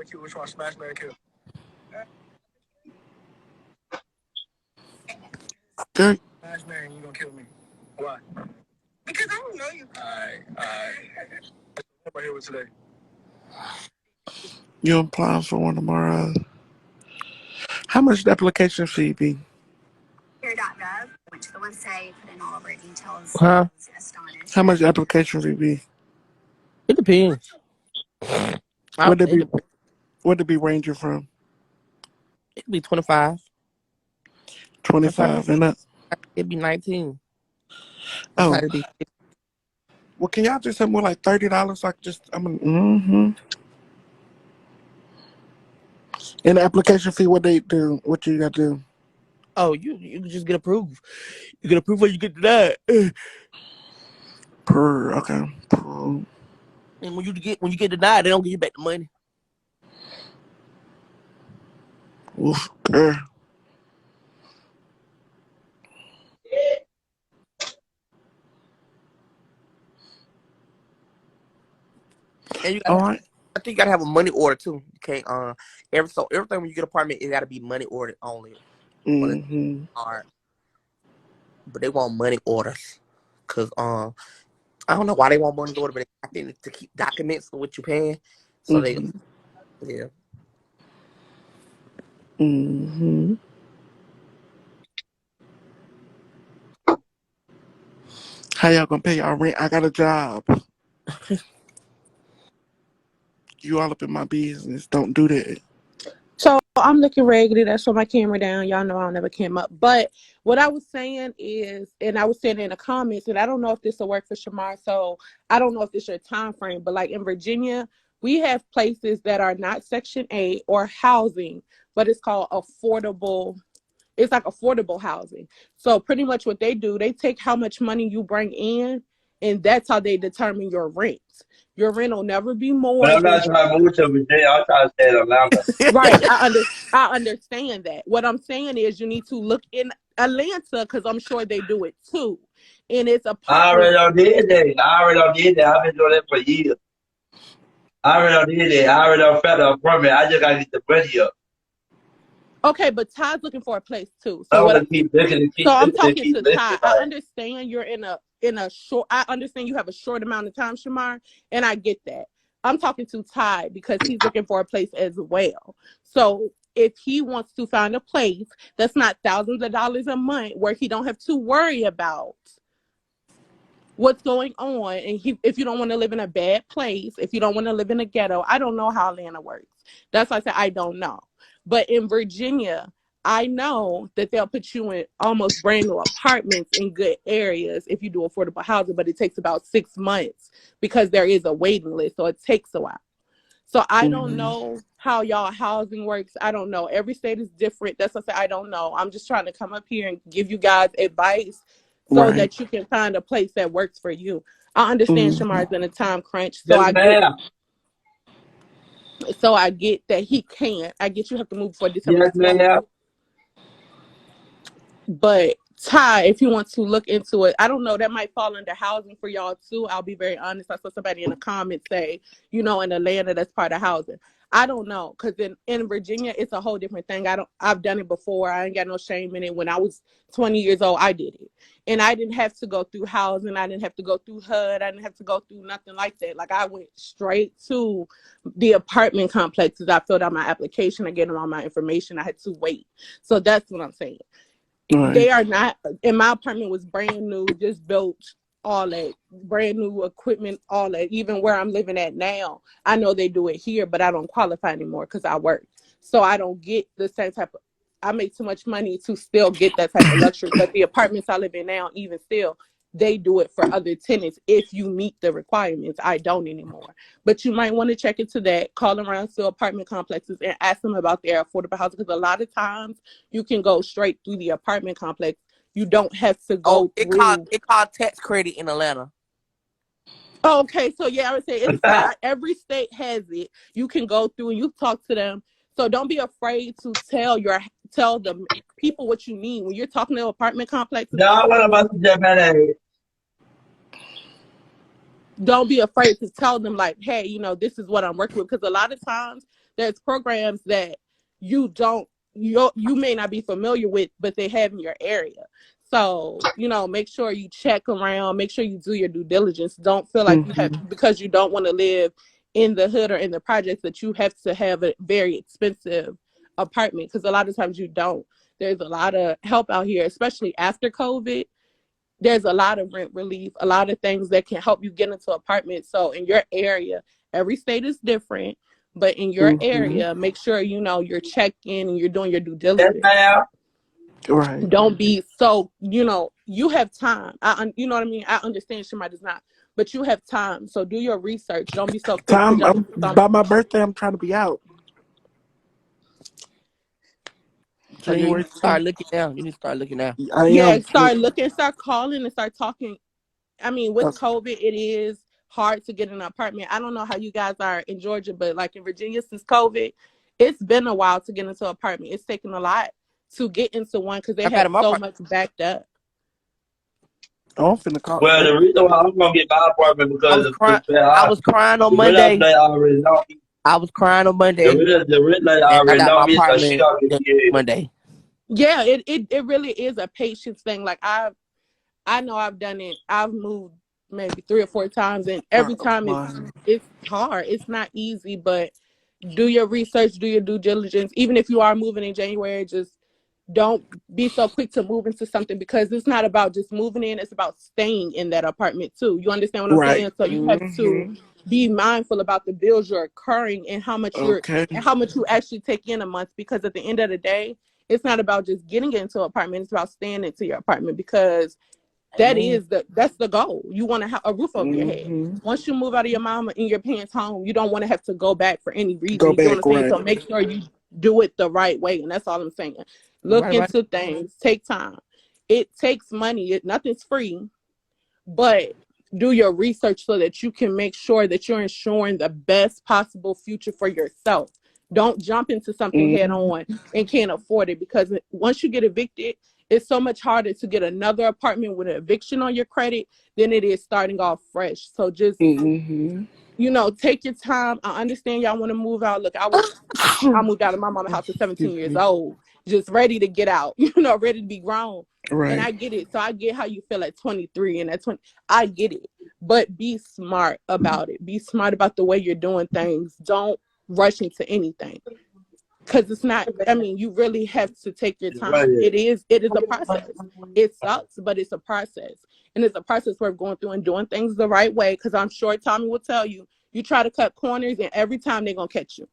Q, which one? Smash, Mary, kill. Good. Smash, Mary, you gonna kill me. Why? Because I don't know you. Alright. What am I here with today? You applying for one of our, how much the application fee be? Here.gov, went to the website, put in all of our details. Huh? Was astonished. How much the application fee be? It depends. What it It be? What it be ranging from? could be 25. 25 and up. It'd be 19. Oh, It'd be well, can y'all do something with like $30? Like just, And the application fee, what they do? What you got to do? oh, you can just get approved. You get approved when you get denied. Okay. And when you get denied, they don't give you back the money. Oof. And you All gotta, right. I think you gotta have a money order too. You can't everything when you get an apartment, it gotta be money ordered only. Mm-hmm. But they want money orders. Cause I don't know why they want money order, but I think to keep documents of what you're paying. So yeah. Mm-hmm. How y'all gonna pay y'all rent? I got a job. You all up in my business. Don't do that. So I'm looking raggedy. That's why my camera down. Y'all know I'll never came up. But what I was saying is, and I was saying in the comments, and I don't know if this will work for Shamar. So I don't know if this is your time frame, but like in Virginia, we have places that are not Section 8 or housing, but it's called affordable. It's like affordable housing. So pretty much what they do, they take how much money you bring in, and that's how they determine your rent. Your rent will never be more. But I'm not trying to move to Virginia. I'm trying to stay in Atlanta. Right. I understand that. What I'm saying is you need to look in Atlanta because I'm sure they do it too. And it's a I already did that. I've been doing that for years. I already did that. I already found an apartment. I just got to get the money up. okay, but Ty's looking for a place too. I So want to keep looking. I'm talking to Ty. I understand you're in a short. I understand you have a short amount of time, Shamar, and I get that. I'm talking to Ty because he's looking for a place as well. So if he wants to find a place that's not thousands of dollars a month, where he don't have to worry about what's going on, and if you don't want to live in a bad place, if you don't want to live in a ghetto, I don't know how Atlanta works. That's why I said I don't know. But in Virginia, I know that they'll put you in almost brand new apartments in good areas if you do affordable housing, but it takes about 6 months because there is a waiting list, so it takes a while. So I don't know how y'all housing works. I don't know. Every state is different. That's what I say I don't know. I'm just trying to come up here and give you guys advice so that you can find a place that works for you. I understand Shamar's in a time crunch, so I get that he can't. I get you have to move for December 20th. But Ty, if you want to look into it, I don't know, that might fall under housing for y'all too. I'll be very honest. I saw somebody in the comments say, in Atlanta, that's part of housing. I don't know, because in Virginia, it's a whole different thing. I've done it before. I ain't got no shame in it. When I was 20 years old, I did it. And I didn't have to go through housing. I didn't have to go through HUD. I didn't have to go through nothing like that. Like, I went straight to the apartment complexes. I filled out my application. I gave them all my information. I had to wait. So that's what I'm saying. Right. They are not, and my apartment was brand new, just built, all that, brand new equipment, all that. Even where I'm living at now, I know they do it here, but I don't qualify anymore because I work. So I don't get the same type of, I make too much money to still get that type of luxury. But the apartments I live in now, even still, they do it for other tenants if you meet the requirements. I don't anymore. But you might want to check into that. Call around to apartment complexes and ask them about their affordable housing, because a lot of times you can go straight through the apartment complex. You don't have to go through. It called tax credit in Atlanta. Okay, so yeah, I would say it's not, every state has it. You can go through and you talk to them. So don't be afraid to tell the people what you need when you're talking to apartment complexes. Don't be afraid to tell them, like, hey, this is what I'm working with. Because a lot of times there's programs that you may not be familiar with, but they have in your area. So, make sure you check around, make sure you do your due diligence. Don't feel like you have, because you don't want to live in the hood or in the projects, that you have to have a very expensive apartment, because a lot of times you don't. There's a lot of help out here, especially after COVID. There's a lot of rent relief, a lot of things that can help you get into apartments. So in your area, every state is different, but in your area, make sure you're checking and you're doing your due diligence. Right. Don't be so, you have time. You know what I mean? I understand Shemai does not, but you have time. So do your research. Don't be so quick to jump into something. By my birthday, I'm trying to be out. So you need to start looking now. You need to start looking now. Start looking, start calling, and start talking. I mean, with COVID, it is hard to get an apartment. I don't know how you guys are in Georgia, but like in Virginia, since COVID, it's been a while to get into an apartment. It's taken a lot to get into one because they have so much backed up. I'm finna call. Well, the reason why I'm gonna get my apartment because I was crying on Monday. I was crying on Monday. The red light already know me, so she gonna get Monday. Yeah, it really is a patience thing. Like I know I've done it. I've moved maybe 3 or 4 times, and every time it's hard. It's not easy, but do your research, do your due diligence. Even if you are moving in January, just don't be so quick to move into something, because it's not about just moving in. It's about staying in that apartment too. You understand what I'm saying? So you have to be mindful about the bills you're incurring and how much you actually take in a month, because at the end of the day, it's not about just getting into an apartment. It's about staying into your apartment, because that's the goal. You want to have a roof over your head. Once you move out of your mama and your parents' home, you don't want to have to go back for any reason. You know what I'm saying? So make sure you do it the right way, and that's all I'm saying. Look into things. Take time. It takes money. Nothing's free, but do your research so that you can make sure that you're ensuring the best possible future for yourself. Don't jump into something head on and can't afford it, because once you get evicted, it's so much harder to get another apartment with an eviction on your credit than it is starting off fresh. So just, take your time. I understand y'all want to move out. Look, I moved out of my mama's house at 17 years old, just ready to get out, ready to be grown. Right. And I get it. So I get how you feel at 23 and at 20. I get it. But be smart about it. Be smart about the way you're doing things. Don't rush into anything. Because it's not, you really have to take your time. Right. It is a process. It sucks, but it's a process. And it's a process worth going through and doing things the right way. Because I'm sure Tommy will tell you, you try to cut corners and every time they're going to catch you.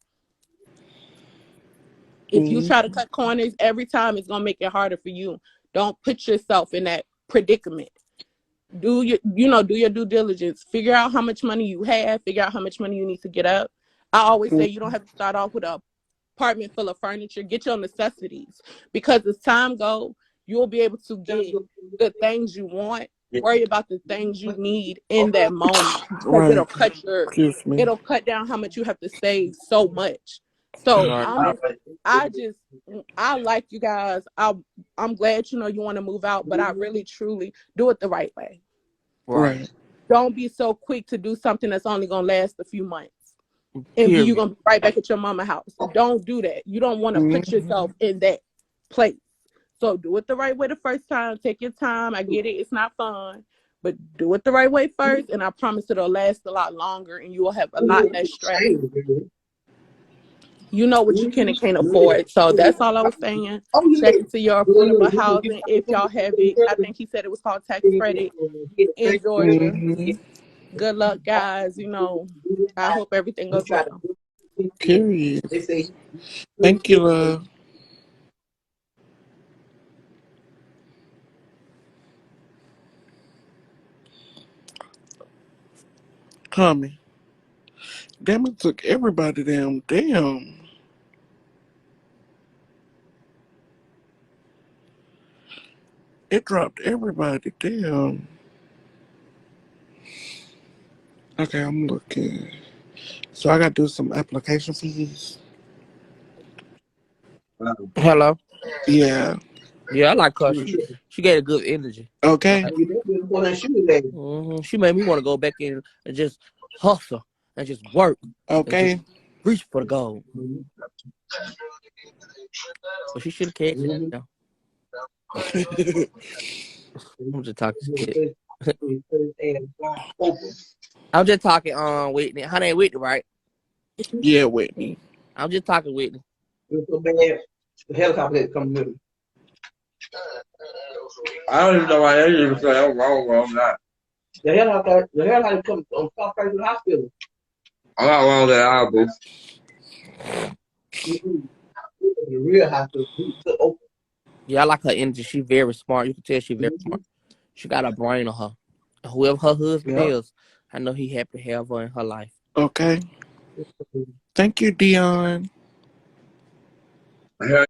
If you try to cut corners, every time it's going to make it harder for you. Don't put yourself in that predicament. Do your due diligence. Figure out how much money you have. Figure out how much money you need to get up. I always say you don't have to start off with a apartment full of furniture. Get your necessities, because as time goes, you'll be able to get the things you want. Worry about the things you need in that moment, because it'll cut down how much you have to save so much. So I like you guys. I'm glad you want to move out, but I really truly do it the right way. Right. Don't be so quick to do something that's only gonna last a few months. And you're going to be right back at your mama's house. Don't do that. You don't want to put yourself in that place. So do it the right way the first time. Take your time. I get it. It's not fun. But do it the right way first. And I promise it'll last a lot longer and you will have a lot less stress. You know what you can and can't afford. So that's all I was saying. Check into your affordable housing if y'all have it. I think he said it was called tax credit in Georgia. Good luck, guys. I hope everything goes well. Period. Thank you, love. Tommy. Damn, it took everybody down. Damn. It dropped everybody. Damn. Okay, I'm looking. So I got to do some application fees. Hello? Yeah. Yeah, I like her. She gave a good energy. Okay. She made me want to go back in and just hustle and just work. Okay. Reach for the gold. Mhm. But she should have cashed it. Mhm. Yeah. I'm just talking shit. Open. I'm just talking Whitney. Her name Whitney, right? Yeah, Whitney. I'm just talking Whitney. It's so bad. The helicopter coming with me. I don't even know why they even say I'm wrong or I'm not. The helicopter comes on top right to the hospital. I'm not wrong at all, boo. The real hospital. It's open. Yeah, I like her energy. She very smart. You can tell she very Mhm. smart. She got a brain on her. Whoever her husband Yeah. is, I know he happy to have her in her life. Okay. Thank you, Dion. Yeah.